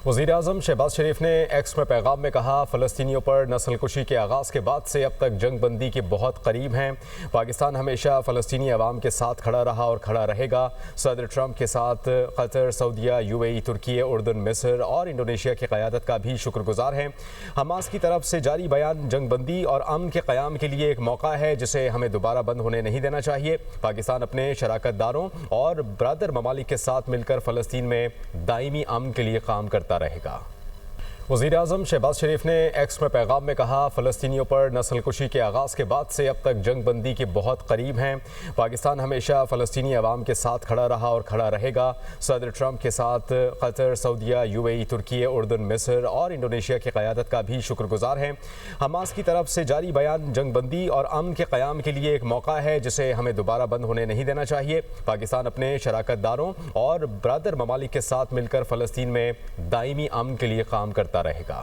वज़ीर-ए-आज़म शहबाज शरीफ ने एक्स में पैगाम में कहा, फ़लस्तीनियों पर नस्ल कुशी के आगाज़ के बाद से अब तक जंग बंदी के बहुत करीब हैं। पाकिस्तान हमेशा फ़लस्तीनी अवाम के साथ खड़ा रहा और खड़ा रहेगा। सदर ट्रंप के साथ कतर, सऊदीया, यूएई, तुर्की, उर्दन, मिस्र और इंडोनेशिया की क़यादत का भी शुक्रगुजार हैं। हमास की तरफ से जारी बयान जंग बंदी और अमन के क़याम के लिए एक मौका है जिसे हमें दोबारा बंद होने नहीं देना चाहिए। पाकिस्तान अपने शराकत दारों और ब्रादर ममालिक के साथ मिलकर फ़लस्तीन में दायमी अमन के लिए काम करता रहेगा। वज़ीर-ए-आज़म शहबाज शरीफ ने एक्स में पैगाम में कहा, फ़लस्तीनियों पर नस्ल कुशी के आगाज़ के बाद से अब तक जंग बंदी के बहुत करीब हैं। पाकिस्तान हमेशा फ़लस्तीनी अवाम के साथ खड़ा रहा और खड़ा रहेगा। सदर ट्रंप के साथ कतर, सऊदीया, यूएई, तुर्की, उर्दन, मिस्र और इंडोनेशिया की क़यादत का भी शुक्रगुजार हैं। हमास की तरफ से जारी बयान जंग बंदी और अमन के क़याम के लिए एक मौका है जिसे हमें दोबारा बंद होने नहीं देना चाहिए। पाकिस्तान अपने शराकत दारों और ब्रादर ममालिक के साथ मिलकर फ़लस्तीन में दायमी अमन के लिए काम करता रहेगा।